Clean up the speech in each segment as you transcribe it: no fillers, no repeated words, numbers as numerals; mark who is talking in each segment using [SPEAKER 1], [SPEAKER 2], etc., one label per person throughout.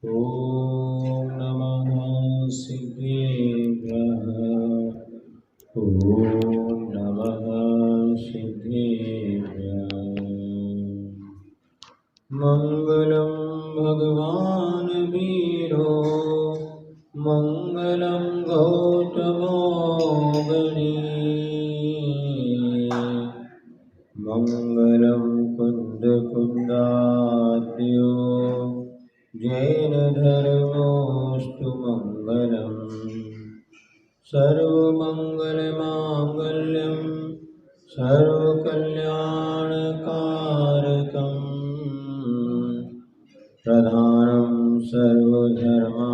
[SPEAKER 1] ॐ नमः सिद्धेभ्यः। ॐ नमः सिद्धेभ्यः। मङ्गलं भगवान् वीरो मङ्गलं गौतमोऽगणी मङ्गलं कुन्दकुन्दाद्यो जैनधर्मोऽस्तु मङ्गलम् सर्वमङ्गलमाङ्गल्यं सर्वकल्याणकारकम् प्रधानं सर्वधर्माणां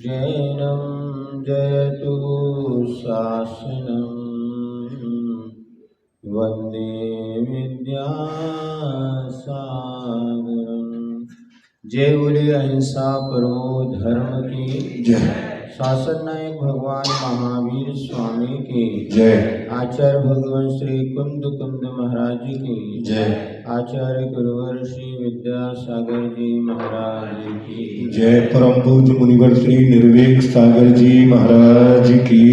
[SPEAKER 1] जैनं जयतु शासनम् वन्दे विद्यासागरम्। जय बोले अहिंसा परमो धर्म की जय। शासन नायक भगवान महावीर स्वामी की जय। आचार्य भगवान श्री कुंद महाराज की जय। आचार्य गुरुवर श्री विद्यासागर जी महाराज की
[SPEAKER 2] जय। परम पूज्य मुनिवर श्री निर्वेक सागर जी महाराज की।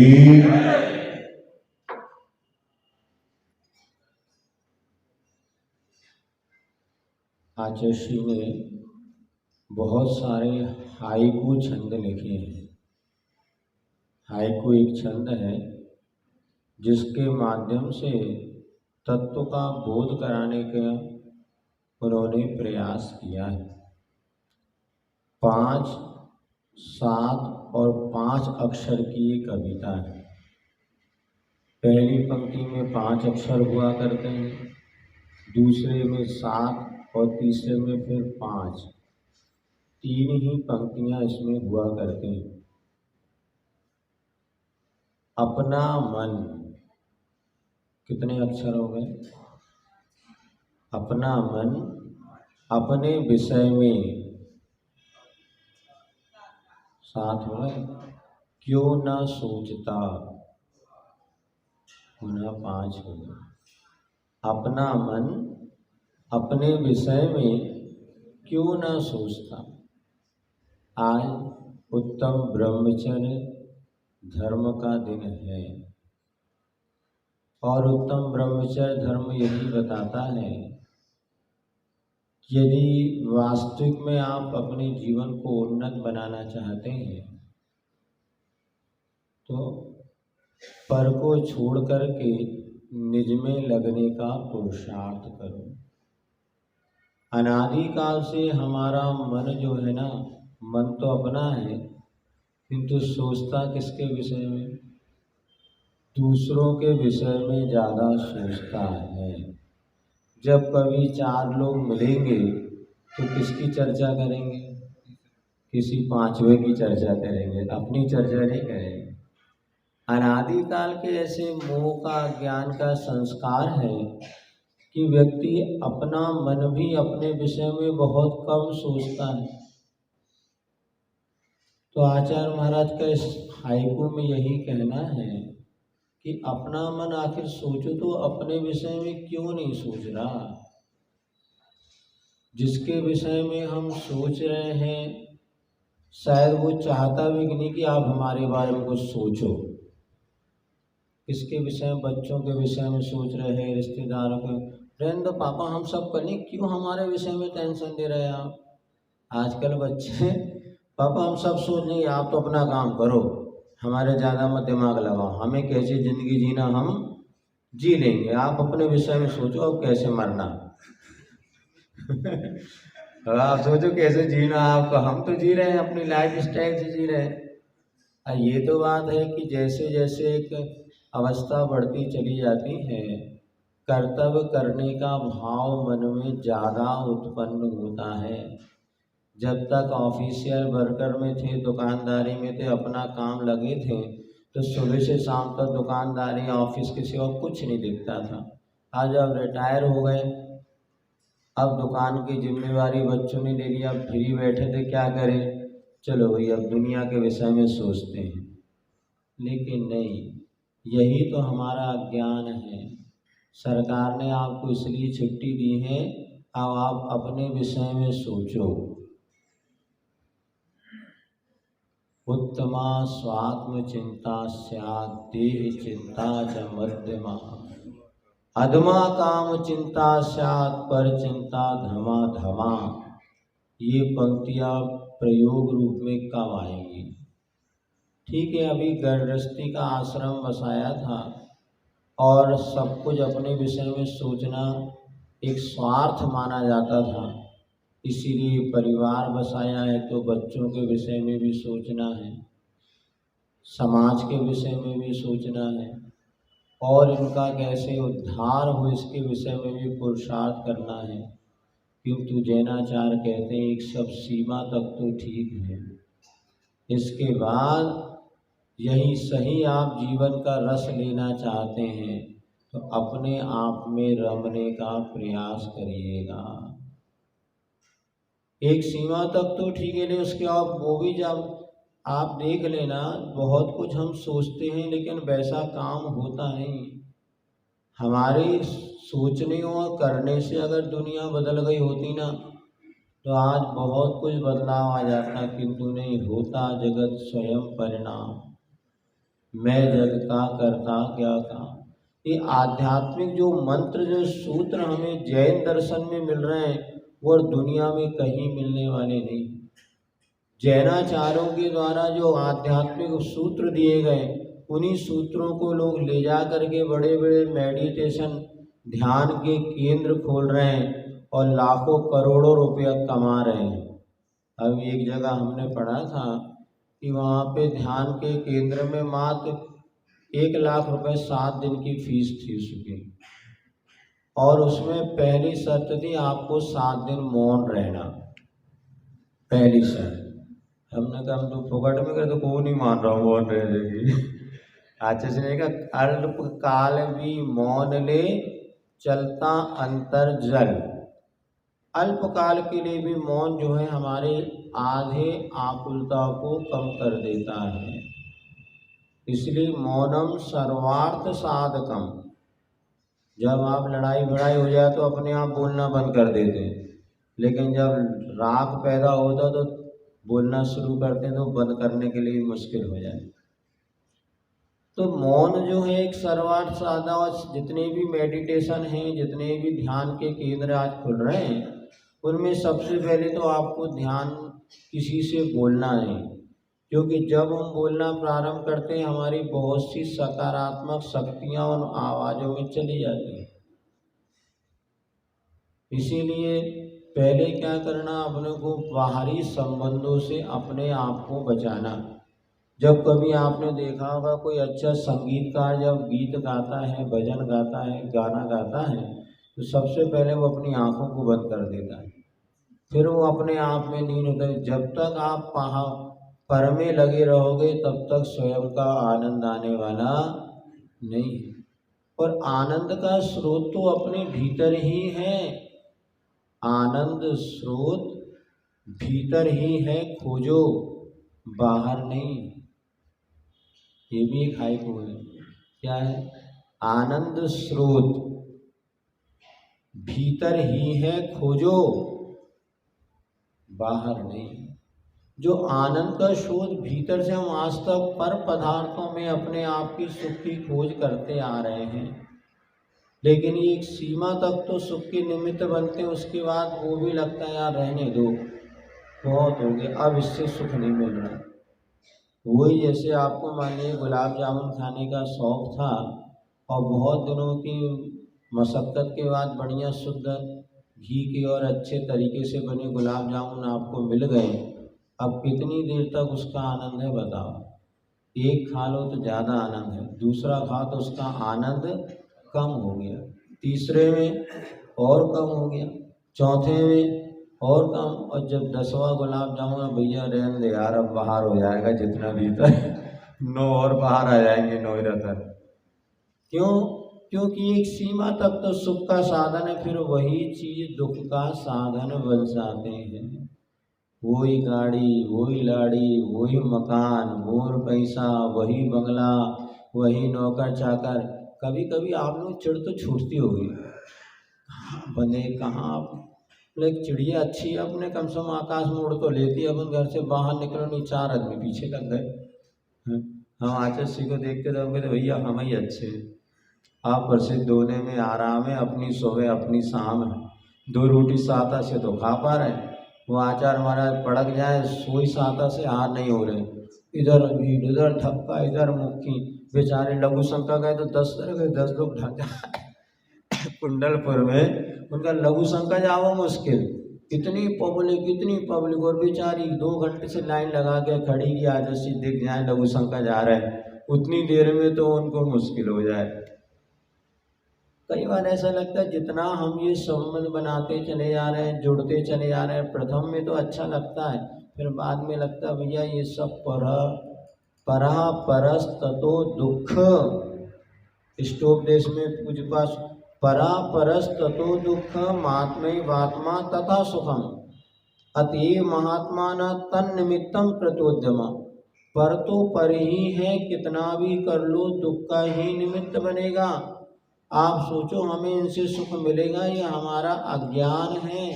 [SPEAKER 1] आचार्य श्री ने बहुत सारे हाइकू छंद लिखे हैं। हाइकू एक छंद है जिसके माध्यम से तत्व का बोध कराने का उन्होंने प्रयास किया है। 5, 7 और 5 अक्षर की ये कविता है। पहली पंक्ति में 5 अक्षर हुआ करते हैं, दूसरे में 7 और तीसरे में फिर 5। 3 ही पंक्तियां इसमें हुआ करती हैं। अपना मन, कितने अक्षर हो गए? अपना मन अपने विषय में 7 हो गए। क्यों ना सोचता, पुनः 5 हो गए। अपना मन अपने विषय में क्यों ना सोचता। आज उत्तम ब्रह्मचर्य धर्म का दिन है और उत्तम ब्रह्मचर्य धर्म यही बताता है यदि वास्तविक में आप अपने जीवन को उन्नत बनाना चाहते हैं तो पर को छोड़ करके निज में लगने का पुरुषार्थ करो। अनादिकाल से हमारा मन जो है ना, मन तो अपना है किंतु सोचता किसके विषय में? दूसरों के विषय में ज़्यादा सोचता है। जब कभी 4 लोग मिलेंगे तो किसकी चर्चा करेंगे? किसी 5वें की चर्चा करेंगे, अपनी चर्चा नहीं करेंगे। अनादिकाल के ऐसे मोह का, ज्ञान का संस्कार है कि व्यक्ति अपना मन भी अपने विषय में बहुत कम सोचता है। तो आचार्य महाराज का इस हाइकू में यही कहना है कि अपना मन आखिर सोचो तो अपने विषय में क्यों नहीं सोच रहा? जिसके विषय में हम सोच रहे हैं शायद वो चाहता भी नहीं कि आप हमारे बारे में कुछ सोचो। किसके विषय में? बच्चों के विषय में सोच रहे हैं, रिश्तेदारों के। रहने दो पापा, हम सब करें, क्यों हमारे विषय में टेंशन ले रहे हैं आप? आजकल बच्चे पापा हम सब सोच लेंगे, आप तो अपना काम करो, हमारे ज़्यादा मत दिमाग लगाओ, हमें कैसी ज़िंदगी जीना हम जी लेंगे, आप अपने विषय में सोचो अब कैसे मरना। आप सोचो कैसे जीना आपका, हम तो जी रहे हैं, अपनी लाइफ स्टाइल से जी रहे हैं। ये तो बात है कि जैसे जैसे एक अवस्था बढ़ती चली जाती है, कर्तव्य करने का भाव मन में ज़्यादा उत्पन्न होता है। जब तक ऑफिशियल वर्कर में थे, दुकानदारी में थे, अपना काम लगे थे, तो सुबह से शाम तक दुकानदारी ऑफिस के सिवा कुछ नहीं दिखता था। आज अब रिटायर हो गए, अब दुकान की जिम्मेवारी बच्चों ने ले लिया, फ्री बैठे थे, क्या करें, चलो भाई अब दुनिया के विषय में सोचते हैं। लेकिन नहीं, यही तो हमारा अज्ञान है। सरकार ने आपको इसलिए छुट्टी दी है, अब आप अपने विषय में सोचो। उत्तमा स्वात्मचिंता स्यात् देह चिंता च मध्यमा। अधमा काम चिंता स्यात् पर चिंता धमा धमा। ये पंक्तियाँ प्रयोग रूप में कब आएंगी? ठीक है, अभी गृहस्थी का आश्रम बसाया था और सब कुछ अपने विषय में सोचना एक स्वार्थ माना जाता था, इसीलिए परिवार बसाया है तो बच्चों के विषय में भी सोचना है, समाज के विषय में भी सोचना है और इनका कैसे उद्धार हो इसके विषय में भी पुरुषार्थ करना है। किंतु जैनाचार्य कहते हैं एक सब सीमा तक तो ठीक है, इसके बाद यही सही आप जीवन का रस लेना चाहते हैं तो अपने आप में रमने का प्रयास करिएगा। एक सीमा तक तो ठीक है, लेकिन उसके बाद वो भी जब आप देख लेना, बहुत कुछ हम सोचते हैं लेकिन वैसा काम होता नहीं। हमारे सोचने और करने से अगर दुनिया बदल गई होती ना तो आज बहुत कुछ बदलाव आ जाता, किंतु नहीं होता। जगत स्वयं परिणाम, मैं जग का करता क्या काम। ये आध्यात्मिक जो मंत्र, जो सूत्र हमें जैन दर्शन में मिल रहे हैं वो दुनिया में कहीं मिलने वाले नहीं। जैनाचार्यों के द्वारा जो आध्यात्मिक सूत्र दिए गए, उन्हीं सूत्रों को लोग ले जा करके बड़े बड़े मेडिटेशन ध्यान के केंद्र खोल रहे हैं और लाखों करोड़ों रुपया कमा रहे हैं। अब एक जगह हमने पढ़ा था कि वहाँ पे ध्यान के केंद्र में मात्र 1,00,000 रुपए 7 दिन की फीस थी उसकी, और उसमें पहली शर्त थी आपको 7 दिन मौन रहना, पहली शर्त। हमने कहा हम तो फुकट में करे तो कोई नहीं मान रहा हूँ मौन रहेगी। अच्छे से नहीं कहा, अल्प काल भी मौन ले चलता अंतर जल। अल्पकाल के लिए भी मौन जो है हमारे आधे आकुलता को कम कर देता है, इसलिए मौनम सर्वार्थ साधकम। जब आप लड़ाई भिड़ाई हो जाए तो अपने आप बोलना बंद कर देते हैं, लेकिन जब राग पैदा होता तो बोलना शुरू करते हैं तो बंद करने के लिए मुश्किल हो जाए। तो मौन जो है एक सर्वार्थ साधन, और जितने भी मेडिटेशन हैं, जितने भी ध्यान के केंद्र आज खुल रहे हैं, उनमें सबसे पहले तो आपको ध्यान किसी से बोलना नहीं, क्योंकि जब हम बोलना प्रारंभ करते हैं हमारी बहुत सी सकारात्मक शक्तियाँ उन आवाज़ों में चली जाती हैं। इसीलिए पहले क्या करना, अपने को बाहरी संबंधों से अपने आप को बचाना। जब कभी आपने देखा होगा कोई अच्छा संगीतकार जब गीत गाता है, भजन गाता है, गाना गाता है, तो सबसे पहले वो अपनी आंखों को बंद कर देता है, फिर वो अपने आप में लीन होता है। जब तक आप पर में लगे रहोगे तब तक स्वयं का आनंद आने वाला नहीं है। और आनंद का स्रोत तो अपने भीतर ही है, आनंद स्रोत भीतर ही है, खोजो बाहर नहीं। ये भी एक हाइकू है। क्या है? आनंद स्रोत भीतर ही है, खोजो बाहर नहीं। जो आनंद का स्रोत भीतर से, हम आज तक पर पदार्थों में अपने आप की सुख की खोज करते आ रहे हैं, लेकिन ये एक सीमा तक तो सुख के निमित्त बनते हैं, उसके बाद वो भी लगता है यार रहने दो, बहुत हो गया, अब इससे सुख नहीं मिल रहा। वही जैसे आपको मान लीजिए गुलाब जामुन खाने का शौक़ था और बहुत दिनों की मशक्क़त के बाद बढ़िया शुद्ध घी के और अच्छे तरीके से बने गुलाब जामुन आपको मिल गए, अब कितनी देर तक उसका आनंद है बताओ। एक खा लो तो ज़्यादा आनंद है, दूसरा खा तो उसका आनंद कम हो गया, तीसरे में और कम हो गया, चौथे में और कम, और जब 10वां गुलाब जामुन, भैया रहने दे यार अब बाहर हो जाएगा जितना भीतर 9 और बाहर आ जाएंगे 9 रतन। क्यों? क्योंकि एक सीमा तक तो सुख का साधन है, फिर वही चीज़ दुख का साधन बन जाते हैं। वही गाड़ी, वही लाड़ी, वही मकान, वही पैसा, वही बंगला, वही नौकर चाकर। कभी कभी आप लोग चिढ़ तो छूटती होगी, कहाँ बने, कहाँ बोले एक चिड़िया अच्छी है, अपने कम से कम आकाश में उड़ तो लेती है, अपन घर से बाहर निकलो नहीं 4 आदमी पीछे लग गए। हम आचार्य को देखते थे, कहते भैया हम ही अच्छे हैं, आप प्रसिद्ध होने में आराम है, अपनी सुबह अपनी शाम है, 2 रोटी साता से तो खा पा रहे हैं। वो आचार्य महाराज पड़क जाए, सोई साता से हार नहीं हो रहे, इधर भीड़, इधर थप्पा, इधर मुक्की। बेचारे लघु शंका गए तो 10 लोग ढक कुंडलपुर में उनका लघु शंका जाओ मुश्किल, इतनी पब्लिक और बेचारी 2 घंटे से लाइन लगा के खड़ी की आदर्शी दिख जाए लघु शंका जा रहा है, उतनी देर में तो उनको मुश्किल हो जाए। कई बार ऐसा लगता है जितना हम ये संबंध बनाते चले जा रहे हैं, जुड़ते चले जा रहे हैं, प्रथम में तो अच्छा लगता है, फिर बाद में लगता है भैया ये सब परा परस ततो दुख। इष्टोपदेश में पूज्य पास परा परस ततो दुख महात्मा तथा सुखम अतएव महात्मा न तन निमित्तम कृतोद्यम। पर तो पर ही है, कितना भी कर लो दुख का ही निमित्त बनेगा। आप सोचो हमें इनसे सुख मिलेगा, ये हमारा अज्ञान है।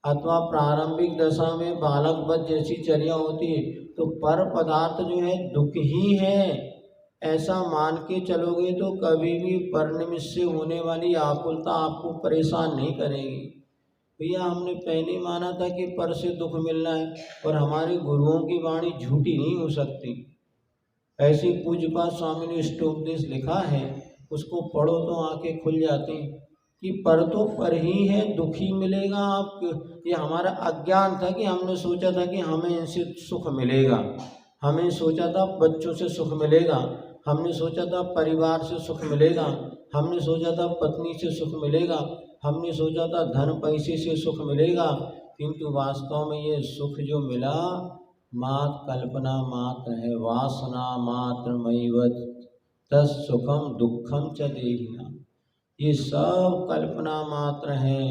[SPEAKER 1] अथवा प्रारंभिक दशा में बालक बध जैसी चर्या होती है, तो पर पदार्थ जो है दुख ही है, ऐसा मान के चलोगे तो कभी भी पर निमित्त से होने वाली आकुलता आपको परेशान नहीं करेगी। भैया हमने पहले माना था कि पर से दुख मिलना है, और हमारे गुरुओं की वाणी झूठी नहीं हो सकती। ऐसी पूज्यपाद स्वामी ने इष्टोपदेश लिखा है, उसको पढ़ो तो आंखें खुल जाती कि पर तो पर ही है, दुख ही मिलेगा आपको। ये हमारा अज्ञान था कि हमने सोचा था कि हमें इनसे सुख मिलेगा, हमें सोचा था बच्चों से सुख मिलेगा, हमने सोचा था परिवार से सुख मिलेगा, हमने सोचा था पत्नी से सुख मिलेगा, हमने सोचा था धन पैसे से सुख मिलेगा, किंतु वास्तव में ये सुख जो मिला मात कल्पना मात्र है, वासना मात्र मयिवत तस् सुखम दुखम च देहिना। ये सब कल्पना मात्र है,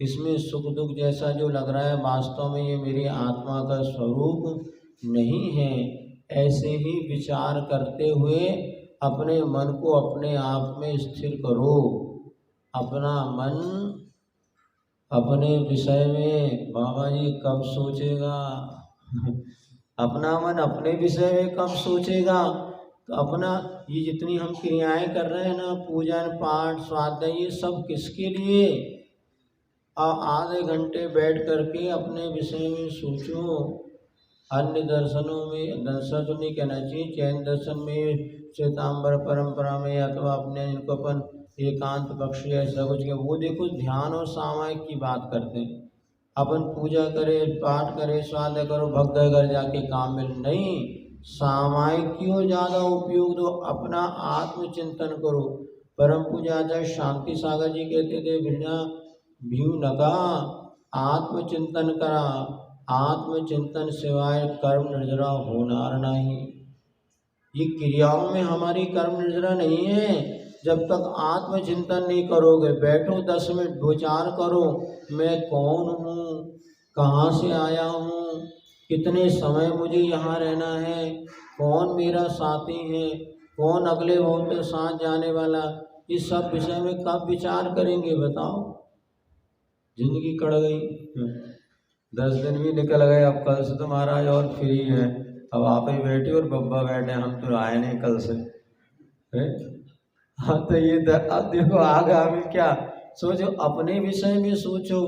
[SPEAKER 1] इसमें सुख दुख जैसा जो लग रहा है वास्तव में ये मेरी आत्मा का स्वरूप नहीं है। ऐसे ही विचार करते हुए अपने मन को अपने आप में स्थिर करो। अपना मन अपने विषय में बाबा जी कब सोचेगा अपना मन अपने विषय में कब सोचेगा। तो अपना ये जितनी हम क्रियाएं कर रहे हैं ना, पूजन पाठ स्वाध्याय, ये सब किसके लिए। आधे घंटे बैठ करके अपने विषय में सोचो। अन्य दर्शनों में दर्शन तो नहीं कहना चाहिए, जैन दर्शन में श्वेतांबर परंपरा में अथवा अपने जिनको अपन एकांत बख्शी ऐसा कुछ के, वो देखो ध्यान और सामायिक की बात करते हैं। अपन पूजा करे, पाठ करे, स्वाध्याय करो, भग गए घर जाके काम मिल नहीं, सामायिक क्यों ज़्यादा उपयोग दो, अपना आत्मचिंतन करो। परम पूज्य शांति सागर जी कहते थे, बिना भीव नका आत्मचिंतन करा, आत्मचिंतन सिवाय कर्म निर्जरा होनार नहीं। ये क्रियाओं में हमारी कर्म निर्जरा नहीं है। जब तक आत्मचिंतन नहीं करोगे, बैठो 10 मिनट विचार करो, मैं कौन हूँ, कहाँ से आया हूँ, कितने समय मुझे यहाँ रहना है, कौन मेरा साथी है, कौन अगले वक्त के साथ जाने वाला, इस सब विषय में कब विचार करेंगे बताओ। जिंदगी कड़ गई, 10 दिन भी निकल गए, अब कल से तो महाराज और फ्री है, अब आप ही बैठे और बब्बा बैठे, हम तो आए नहीं कल से। हाँ तो ये अब देखो आगामी क्या सोचो, अपने विषय में सोचो।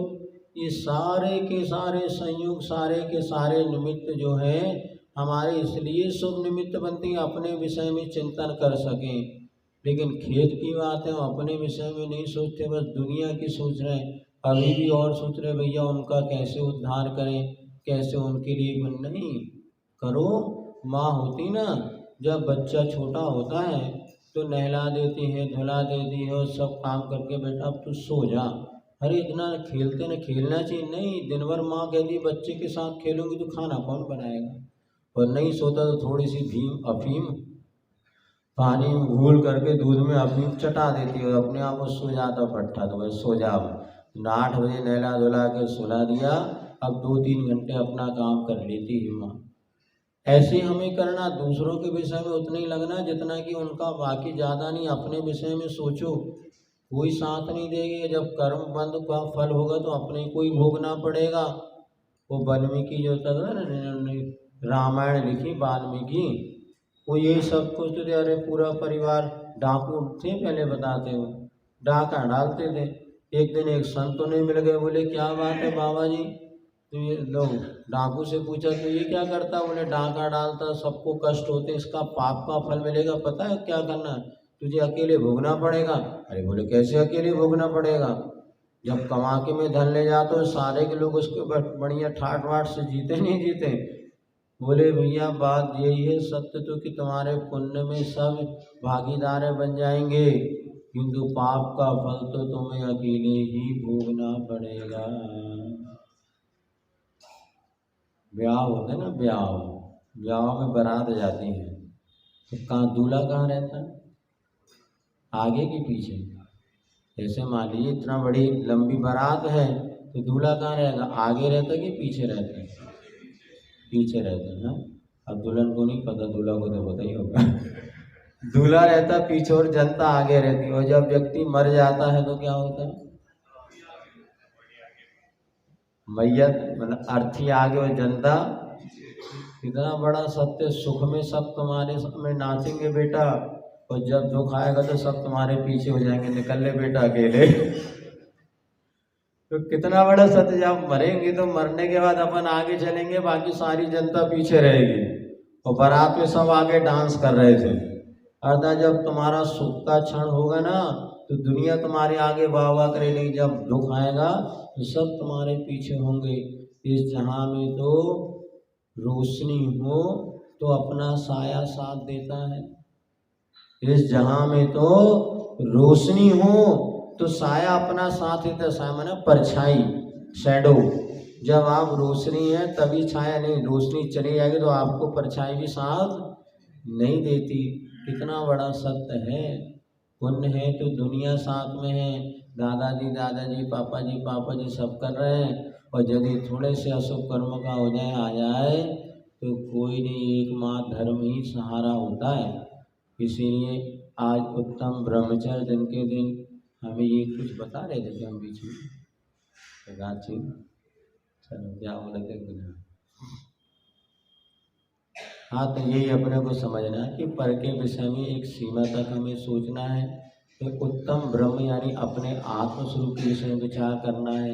[SPEAKER 1] ये सारे के सारे संयोग, सारे के सारे निमित्त जो है हमारे इसलिए शुभ निमित्त बनते हैं, अपने विषय में चिंतन कर सकें। लेकिन खेद की बात है, हम अपने विषय में नहीं सोचते, बस दुनिया की सोच रहे हैं। अभी भी और सोच रहे भैया उनका कैसे उद्धार करें, कैसे उनके लिए बन नहीं करो। माँ होती ना, जब बच्चा छोटा होता है तो नहला देती है, धुला देती है और सब काम करके बेटा अब तू सो जा। अरे इतना खेलते न खेलना चाहिए, नहीं, दिन भर माँ कहती बच्चे के साथ खेलोगी तो खाना कौन बनाएगा। और नहीं सोता तो थोड़ी सी अफीम पानी में घोल करके दूध में अफीम चटा देती है, अपने आप वो सो जाता पट्टा, तो बस सो जा। 8 बजे नहला धुला के सुला दिया, अब 2-3 घंटे अपना काम कर लेती है माँ। ऐसे हमें करना, दूसरों के विषय में उतना ही लगना जितना कि उनका, बाकी ज़्यादा नहीं, अपने विषय में सोचो। कोई साथ नहीं देगी। जब कर्म बंध का फल होगा तो अपने को ही भोगना पड़ेगा। वो वाल्मीकि जो था ना, रामायण लिखी वाल्मीकि, वो यही सब कुछ तो, अरे पूरा परिवार डाकू थे पहले बताते हो, डाका डालते थे। एक दिन एक संत उन्हें मिल गए, बोले क्या बात है बाबा जी, तो ये लोग डाकू से पूछा तो ये क्या करता, बोले डाका डालता, सबको कष्ट होते, इसका पाप का फल मिलेगा, पता है क्या करना, तुझे अकेले भोगना पड़ेगा। अरे बोले कैसे अकेले भोगना पड़ेगा, जब कमा के में धन ले जाते हो सारे के लोग उसके बढ़िया ठाट वाट से जीते नहीं जीते। बोले भैया बात यही है, सत्य तो कि तुम्हारे पुण्य में सब भागीदार बन जाएंगे, किंतु पाप का फल तो तुम्हें अकेले ही भोगना पड़ेगा। ब्याह होता है ना, ब्याह में बारात जाती है, तो कहाँ दूल्हा कहाँ रहता है, आगे कि पीछे। जैसे मान लीजिए इतना बड़ी लंबी बारात है तो दूल्हा कहाँ रहेगा, आगे रहता है कि पीछे रहता है, पीछे रहता है ना। अब दुल्हन को नहीं पता, दूल्हा को तो पता ही होगा। दूल्हा रहता पीछे और जनता आगे रहती है। और जब व्यक्ति मर जाता है तो क्या होता है, मैयत मतलब अर्थी आगे और जनता। इतना बड़ा सत्य, सुख में सब तुम्हारे में नाचेंगे बेटा, और जब दुख आएगा तो सब तुम्हारे पीछे हो जाएंगे, निकल ले बेटा अकेले। तो कितना बड़ा सत्य, जब मरेंगे तो मरने के बाद अपन आगे चलेंगे, बाकी सारी जनता पीछे रहेगी। और बारात में सब आगे डांस कर रहे थे, अर्थात जब तुम्हारा सुख का क्षण होगा ना तो दुनिया तुम्हारे आगे वाह वाह करेगी, जब दुख आएगा तो सब तुम्हारे पीछे होंगे। इस जहां में तो रोशनी हो तो अपना साया साथ देता है, इस जहां में तो रोशनी हो तो साया अपना साथ देता है। साया माने परछाई, शैडो। जब आप रोशनी है तभी छाया, नहीं रोशनी चली जाएगी तो आपको परछाई भी साथ नहीं देती। कितना बड़ा सत्य है। पुण्य है तो दुनिया साथ में है, दादाजी दादाजी पापा जी सब कर रहे हैं, और यदि थोड़े से अशुभ कर्म का हो जाए आ जाए तो कोई नहीं, एकमात्र धर्म ही सहारा होता है। इसीलिए आज उत्तम ब्रह्मचर्य दिन के दिन हमें ये कुछ बता रहे थे कि हम बीच में गाची चलो क्या बोला थे। हाँ, तो यही अपने को समझना है कि पर के विषय में एक सीमा तक हमें सोचना है। तो उत्तम ब्रह्म यानी अपने आत्मस्वरूप के विषय में विचार करना है।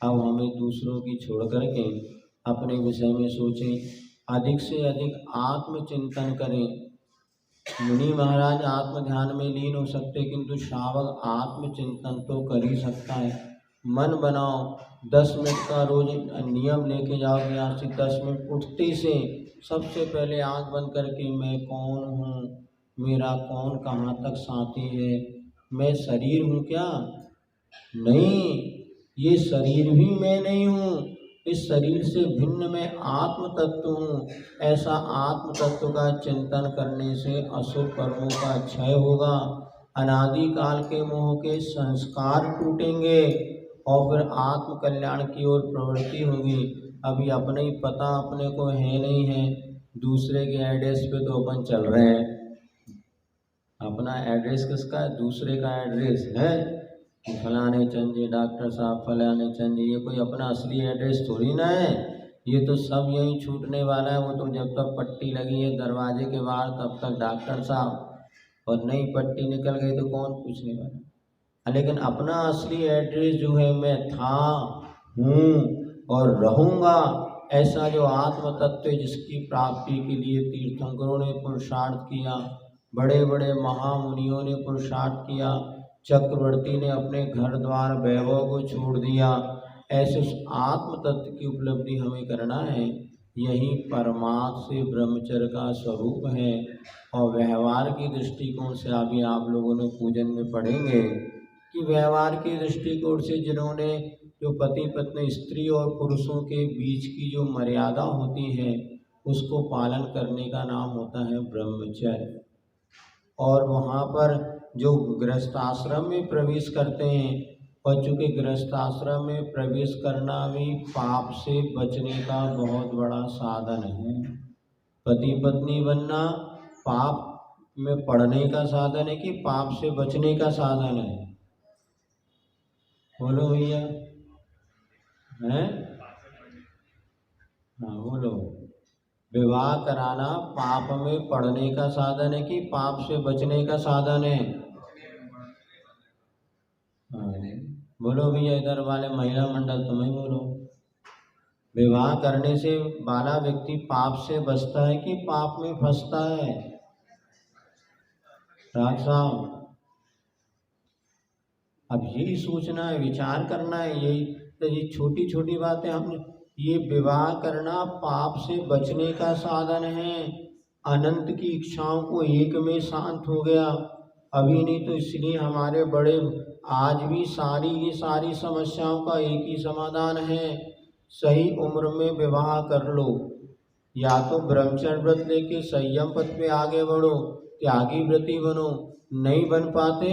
[SPEAKER 1] अब हमें दूसरों की छोड़ करके अपने विषय में सोचें, अधिक से अधिक आत्मचिंतन करें। मुनि महाराज आत्म ध्यान में लीन हो सकते, किंतु श्रावक आत्मचिंतन तो कर ही सकता है। मन बनाओ, 10 मिनट का रोज नियम लेके जाओ कि यहाँ से 10 मिनट उठते से सबसे पहले आंख बंद करके मैं कौन हूँ, मेरा कौन कहाँ तक साथी है, मैं शरीर हूँ क्या, नहीं, ये शरीर भी मैं नहीं हूँ, इस शरीर से भिन्न मैं आत्म तत्व हूँ। ऐसा आत्म तत्व का चिंतन करने से अशुभ कर्मों का क्षय होगा, अनादि काल के मोह के संस्कार टूटेंगे और फिर आत्म कल्याण की ओर प्रवृत्ति होगी। अभी अपने ही पता अपने को है नहीं है, दूसरे के एड्रेस पे तो अपन चल रहे हैं। अपना एड्रेस किसका है, दूसरे का एड्रेस है कि फलाने चंद जी डॉक्टर साहब, फलाने चंद जी, ये कोई अपना असली एड्रेस थोड़ी ना है। ये तो सब यहीं छूटने वाला है। वो तो जब तक पट्टी लगी है दरवाजे के बाहर तब तक डॉक्टर साहब, और नई पट्टी निकल गई तो कौन पूछने वाला। लेकिन अपना असली एड्रेस जो है, मैं था, हूँ और रहूँगा, ऐसा जो आत्म तत्व है जिसकी प्राप्ति के लिए तीर्थंकरों ने पुरुषार्थ किया, बड़े बड़े महामुनियों ने पुरुषार्थ किया, चक्रवर्ती ने अपने घर द्वार वैभव को छोड़ दिया, ऐसे उस आत्म तत्व की उपलब्धि हमें करना है। यही परमार्थ से ब्रह्मचर्य का स्वरूप है। और व्यवहार की दृष्टिकोण से अभी आप लोगों ने पूजन में पढ़ेंगे कि व्यवहार की दृष्टिकोण से जिन्होंने जो पति पत्नी स्त्री और पुरुषों के बीच की जो मर्यादा होती है उसको पालन करने का नाम होता है ब्रह्मचर्य। और वहाँ पर जो गृहस्थ आश्रम में प्रवेश करते हैं, और चूँकि गृहस्थ आश्रम में प्रवेश करना भी पाप से बचने का बहुत बड़ा साधन है। पति पत्नी बनना पाप में पड़ने का साधन है कि पाप से बचने का साधन है। बोलो भैया, हैं? हाँ बोलो। विवाह कराना पाप में पड़ने का साधन है कि पाप से बचने का साधन है? हाँ, बोलो भैया, इधर वाले महिला मंडल तुम्हें बोलो। विवाह करने से वाला व्यक्ति पाप से बचता है कि पाप में फंसता है? राज साहब, अब यही सोचना है, विचार करना है। यही तो, ये छोटी छोटी बातें हमने, ये विवाह करना पाप से बचने का साधन है। अनंत की इच्छाओं को एक में शांत हो गया। अभी नहीं तो इसलिए हमारे बड़े आज भी सारी की सारी समस्याओं का एक ही समाधान है, सही उम्र में विवाह कर लो। या तो ब्रह्मचर्य व्रत लेके संयम पथ पे आगे बढ़ो, त्यागी व्रती बनो। नहीं बन पाते,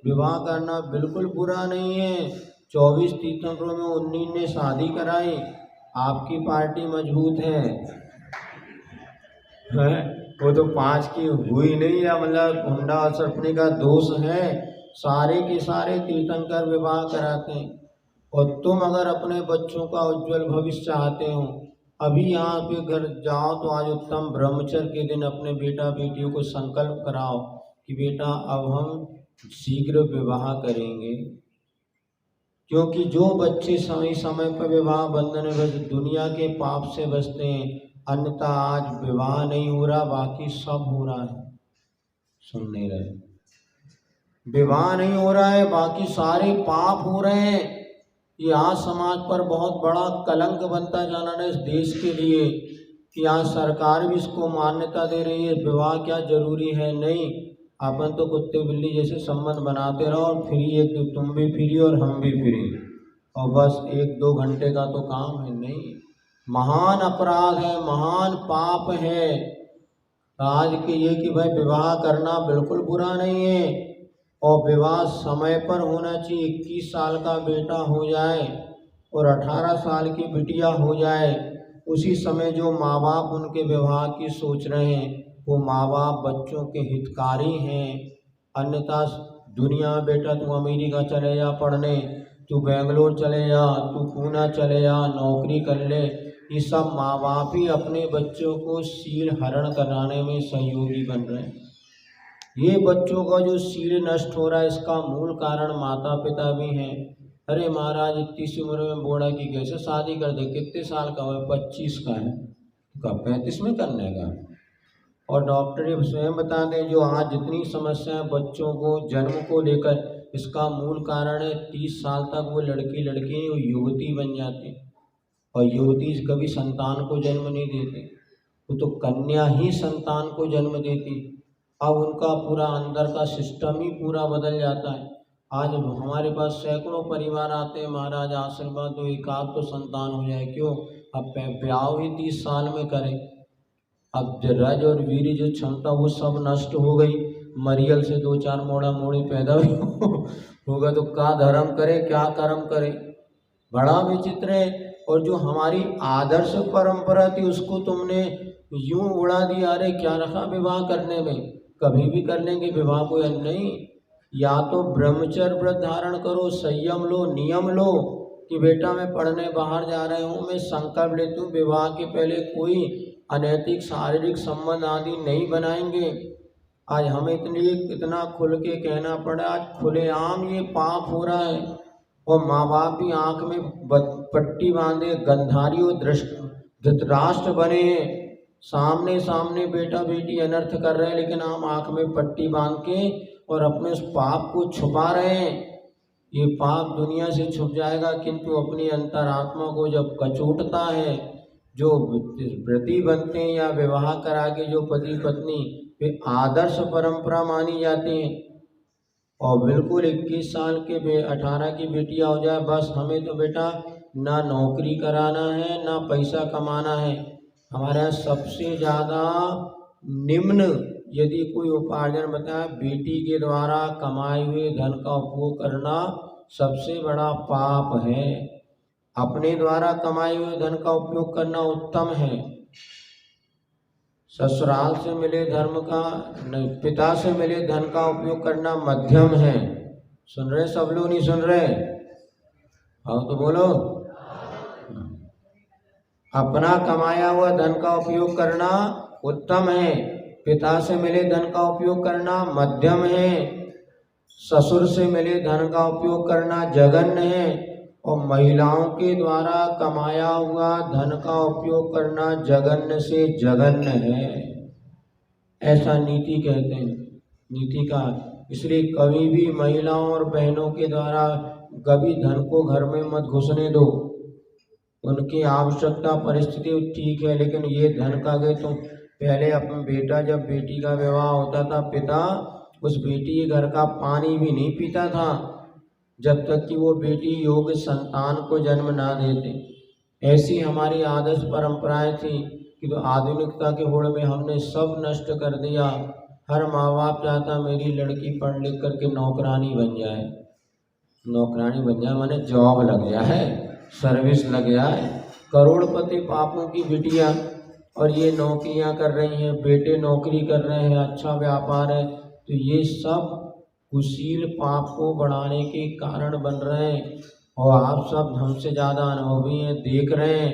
[SPEAKER 1] विवाह करना बिल्कुल बुरा नहीं है। 24 तीर्थंकरों में 19 ने शादी कराई, आपकी पार्टी मजबूत है, हैं? वो तो 5 की हुई नहीं है, मतलब हुंडा और सरपने का दोष है। सारे के सारे तीर्थंकर विवाह कराते हैं। और तुम अगर अपने बच्चों का उज्जवल भविष्य चाहते हो, अभी यहाँ पे घर जाओ तो आज उत्तम ब्रह्मचर्य के दिन अपने बेटा बेटियों को संकल्प कराओ कि बेटा अब हम शीघ्र विवाह करेंगे। क्योंकि जो बच्चे समय समय पर विवाह बंधन में बस दुनिया के पाप से बचते हैं, अन्यथा आज विवाह नहीं हो रहा, बाकी सब हो रहा है। सुन नहीं रहे? विवाह नहीं हो रहा है, बाकी सारे पाप हो रहे हैं। ये आज समाज पर बहुत बड़ा कलंक बनता जाना है इस देश के लिए कि आज सरकार भी इसको मान्यता दे रही है। विवाह क्या जरूरी है? नहीं, अपन तो कुत्ते बिल्ली जैसे संबंध बनाते रहो और फ्री, एक तो तुम भी फ्री और हम भी फ्री, और बस 1-2 घंटे का तो काम है। नहीं, महान अपराध है, महान पाप है आज के ये कि भाई विवाह करना बिल्कुल बुरा नहीं है। और विवाह समय पर होना चाहिए। 21 साल का बेटा हो जाए और 18 साल की बिटिया हो जाए, उसी समय जो माँ बाप उनके विवाह की सोच रहे हैं, वो माँ बाप बच्चों के हितकारी हैं। अन्यथा दुनिया में बेटा तू अमेरिका चले जा पढ़ने, तू बेंगलोर चले जा, तू पूना चले जा, नौकरी कर ले, ये सब माँ बाप ही अपने बच्चों को शील हरण कराने में सहयोगी बन रहे हैं। ये बच्चों का जो शील नष्ट हो रहा है, इसका मूल कारण माता पिता भी हैं। अरे महाराज, इतनी सी उम्र में बोला कि कैसे शादी कर दे, कितने साल का है? 25 का है, तो 35 में करने का। और डॉक्टर ये स्वयं बता दें, जो आज जितनी समस्याएं बच्चों को जन्म को लेकर, इसका मूल कारण है 30 साल तक वो लड़की वो युवती बन जाती, और युवती कभी संतान को जन्म नहीं देती, वो तो कन्या ही संतान को जन्म देती। अब उनका पूरा अंदर का सिस्टम ही पूरा बदल जाता है। आज हमारे पास सैकड़ों परिवार आते हैं, महाराज आशीर्वाद दो, एक आध तो संतान हो जाए। क्यों? अब ब्याह ही 30 साल में करें। अब रज और वीर जो क्षमता वो सब नष्ट हो गई। मरियल से 2-4 मोड़ा मोड़ी पैदा होगा तो क्या धर्म करे, क्या कर्म करे? बड़ा विचित्र है। और जो हमारी आदर्श परंपरा थी, उसको तुमने यूं उड़ा दिया। अरे क्या रखा विवाह करने में? कभी भी कर लेंगे विवाह, कोई अंत नहीं। या तो ब्रह्मचर्य व्रत धारण करो, संयम लो, नियम लो कि बेटा मैं पढ़ने बाहर जा रहा हूँ, मैं संकल्प लेती हूँ विवाह के पहले कोई अनैतिक शारीरिक संबंध आदि नहीं बनाएंगे। आज हमें इतना खुल के कहना पड़ा, आज खुलेआम ये पाप हो रहा है। और माँ बाप भी आँख में पट्टी बांधे गंधारी और धृतराष्ट्र बने हैं। सामने सामने बेटा बेटी अनर्थ कर रहे हैं, लेकिन हम आँख में पट्टी बांध के और अपने उस पाप को छुपा रहे हैं। ये पाप दुनिया से छुप जाएगा, किंतु अपनी अंतरात्मा को जब कचोटता है, जो व्रती बनते हैं या विवाह करा के जो पति पत्नी, वे आदर्श परंपरा मानी जाती हैं। और बिल्कुल 21 साल के 18 की बेटियां हो जाए, बस हमें तो बेटा ना नौकरी कराना है ना पैसा कमाना है। हमारे यहाँ सबसे ज़्यादा निम्न यदि कोई उपार्जन बताए, बेटी के द्वारा कमाए हुए धन का उपयोग करना सबसे बड़ा पाप है। अपने द्वारा कमाए हुए धन का उपयोग करना उत्तम है। ससुराल से मिले धर्म का नहीं, पिता से मिले धन का उपयोग करना मध्यम है। सुन रहे सब लोग? नहीं सुन रहे? आओ तो बोलो। अपना कमाया हुआ धन का उपयोग करना उत्तम है, पिता से मिले धन का उपयोग करना मध्यम है, ससुर से मिले धन का उपयोग करना जघन्य है, और महिलाओं के द्वारा कमाया हुआ धन का उपयोग करना जघन्य से जघन्य है। ऐसा नीति कहते हैं, नीति का। इसलिए कभी भी महिलाओं और बहनों के द्वारा कभी धन को घर में मत घुसने दो। उनकी आवश्यकता परिस्थिति ठीक है, लेकिन ये धन का गए तो पहले अपना बेटा, जब बेटी का विवाह होता था, पिता उस बेटी के घर का पानी भी नहीं पीता था जब तक कि वो बेटी योग्य संतान को जन्म ना देते। ऐसी हमारी आदर्श परंपराएं थी कि तो आधुनिकता के होड़ में हमने सब नष्ट कर दिया। हर माँ बाप चाहता मेरी लड़की पढ़ लिख करके नौकरानी बन जाए। नौकरानी बन जाए माने जॉब लग जाए, सर्विस लग जाए। करोड़पति पापों की बिटिया और ये नौकरियां कर रही हैं, बेटे नौकरी कर रहे हैं, अच्छा व्यापार है, तो ये सब कुशील पाप को बढ़ाने के कारण बन रहे हैं। और आप सब हमसे ज़्यादा अनुभवी हैं, देख रहे हैं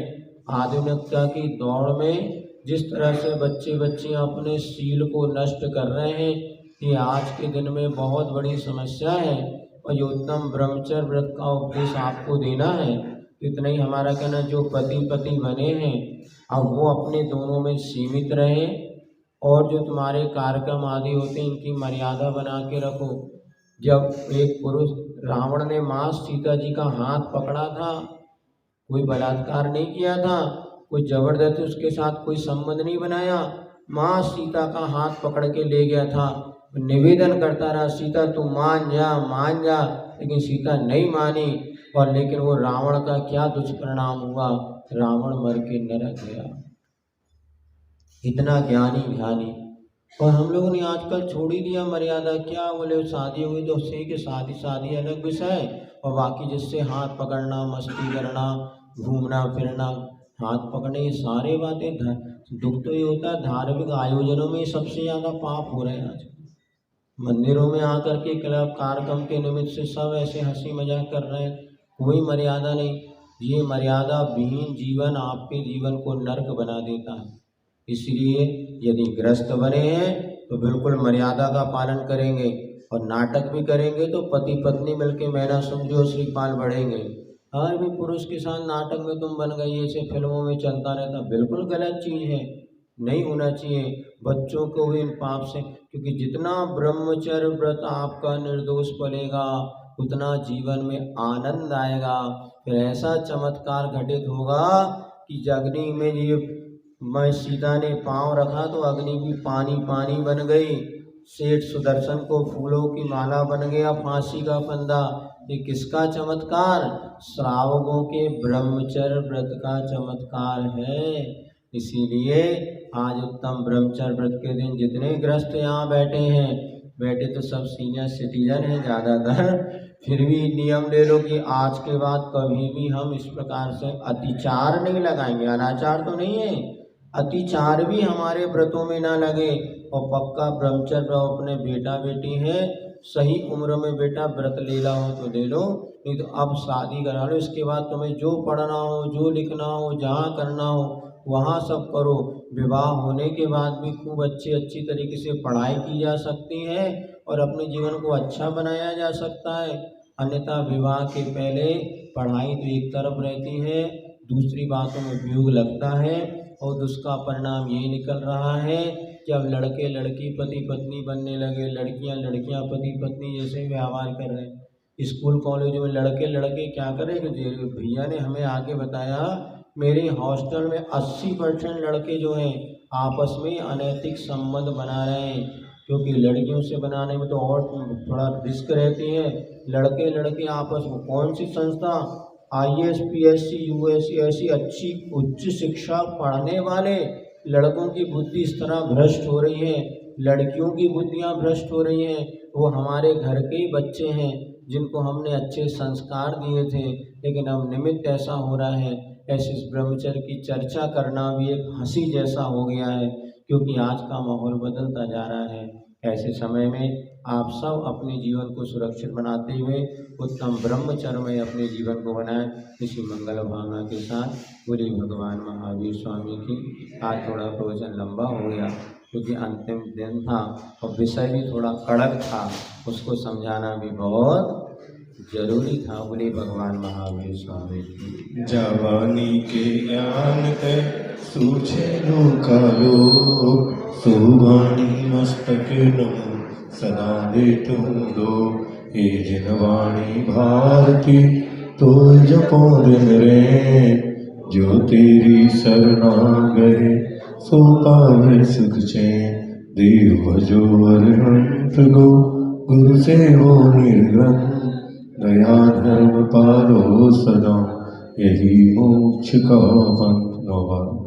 [SPEAKER 1] आधुनिकता की दौड़ में जिस तरह से बच्चे बच्चियां अपने शील को नष्ट कर रहे हैं, ये आज के दिन में बहुत बड़ी समस्या है। और ये उत्तम ब्रह्मचर्य व्रत का उपदेश आपको देना है। इतना ही हमारा कहना, जो पति पति बने हैं अब वो अपने दोनों में सीमित रहें, और जो तुम्हारे कार्यक्रम आदि होते हैं इनकी मर्यादा बना के रखो। जब एक पुरुष, रावण ने माँ सीता जी का हाथ पकड़ा था, कोई बलात्कार नहीं किया था, कोई जबरदस्ती उसके साथ कोई संबंध नहीं बनाया, माँ सीता का हाथ पकड़ के ले गया था, निवेदन करता रहा सीता तू मान जा, लेकिन सीता नहीं मानी। और लेकिन वो रावण का क्या दुष्परिणाम हुआ, रावण मर के नरक गया। इतना ज्ञानी ध्यानी। और हम लोगों ने आजकल छोड़ ही दिया मर्यादा। क्या बोले शादी हुई तो उससे कि शादी अलग विषय, और बाकी जिससे हाथ पकड़ना, मस्ती करना, घूमना फिरना, हाथ पकड़ने, ये सारे बातें दुख तो ये होता है धार्मिक आयोजनों में सबसे ज़्यादा पाप हो रहे हैं आज। मंदिरों में आकर के क्लब कार्यक्रम के निमित्त से सब ऐसे हंसी मजाक कर रहे हैं, कोई मर्यादा नहीं। ये मर्यादा विहीन जीवन आपके जीवन को नरक बना देता है। इसलिए यदि ग्रस्त बने हैं तो बिल्कुल मर्यादा का पालन करेंगे, और नाटक भी करेंगे तो पति पत्नी मिलके मैना समझो श्रीपाल बढ़ेंगे। हर भी पुरुष के साथ नाटक में तुम बन गई, ऐसे फिल्मों में चलता रहता, बिल्कुल गलत चीज़ है, नहीं होना चाहिए। बच्चों को भी इन पाप से, क्योंकि जितना ब्रह्मचर्य व्रत आपका निर्दोष पलेगा उतना जीवन में आनंद आएगा। फिर ऐसा चमत्कार घटित होगा कि अग्नि में ये मैं सीता ने पांव रखा तो अग्नि भी पानी पानी बन गई, सेठ सुदर्शन को फूलों की माला बन गया फांसी का फंदा। ये किसका चमत्कार? श्रावकों के ब्रह्मचर्य व्रत का चमत्कार है। इसीलिए आज उत्तम ब्रह्मचर्य व्रत के दिन जितने ग्रस्त यहाँ बैठे तो सब सीनियर सिटीजन हैं ज़्यादातर, फिर भी नियम ले लो कि आज के बाद कभी भी हम इस प्रकार से अतिचार नहीं लगाएंगे। अनाचार तो नहीं है, अतिचार भी हमारे व्रतों में ना लगे। और पक्का ब्रह्मचर्य अपने बेटा बेटी है, सही उम्र में बेटा व्रत लेना हो तो ले लो, नहीं तो अब शादी करा लो। इसके बाद तुम्हें जो पढ़ना हो, जो लिखना हो, जहाँ करना हो वहाँ सब करो। विवाह होने के बाद भी खूब अच्छी तरीके से पढ़ाई की जा सकती है और अपने जीवन को अच्छा बनाया जा सकता है। अन्यथा विवाह के पहले पढ़ाई तो एक तरफ रहती है, दूसरी बातों में उपयोग लगता है, और उसका परिणाम ये निकल रहा है कि अब लड़के लड़की पति पत्नी बनने लगे, लड़कियां पति पत्नी जैसे व्यवहार कर रहे हैं। स्कूल कॉलेजों में लड़के लड़के क्या करें कि भैया ने हमें आके बताया, मेरे हॉस्टल में 80% लड़के जो हैं आपस में अनैतिक संबंध बना रहे हैं, क्योंकि लड़कियों से बनाने में तो और थोड़ा रिस्क रहती है। लड़के लड़के आपस में कौन सी संस्था, IAS PSC USC ऐसी अच्छी उच्च शिक्षा पढ़ने वाले लड़कों की बुद्धि इस तरह भ्रष्ट हो रही है, लड़कियों की बुद्धियां भ्रष्ट हो रही हैं। वो हमारे घर के ही बच्चे हैं जिनको हमने अच्छे संस्कार दिए थे, लेकिन अब निमित्त ऐसा हो रहा है। ऐसे इस ब्रह्मचर्य की चर्चा करना भी एक हंसी जैसा हो गया है, क्योंकि आज का माहौल बदलता जा रहा है। ऐसे समय में आप सब अपने जीवन को सुरक्षित बनाते हुए उत्तम ब्रह्मचर्य में अपने जीवन को बनाएं। इसी मंगल भावना के साथ बोले भगवान महावीर स्वामी की। आज थोड़ा प्रवचन लंबा हो गया क्योंकि अंतिम दिन था और विषय भी थोड़ा कड़क था, उसको समझाना भी बहुत जरूरी था। बोले भगवान महावीर स्वामी की।
[SPEAKER 2] जवानी के ज्ञान ते सूझे लोकालो, सुवाणी मस्तक नमो सदा दे तुम दो। हे जिनवाणी भारती तो जपो दिन रे, जो तेरी सरना गए सो पावे सुख चैन। देव भजो अरहंत गो, गुरु से हो निर्गन। दया धर्म पालो सदा, यही मोक्ष का पंथ।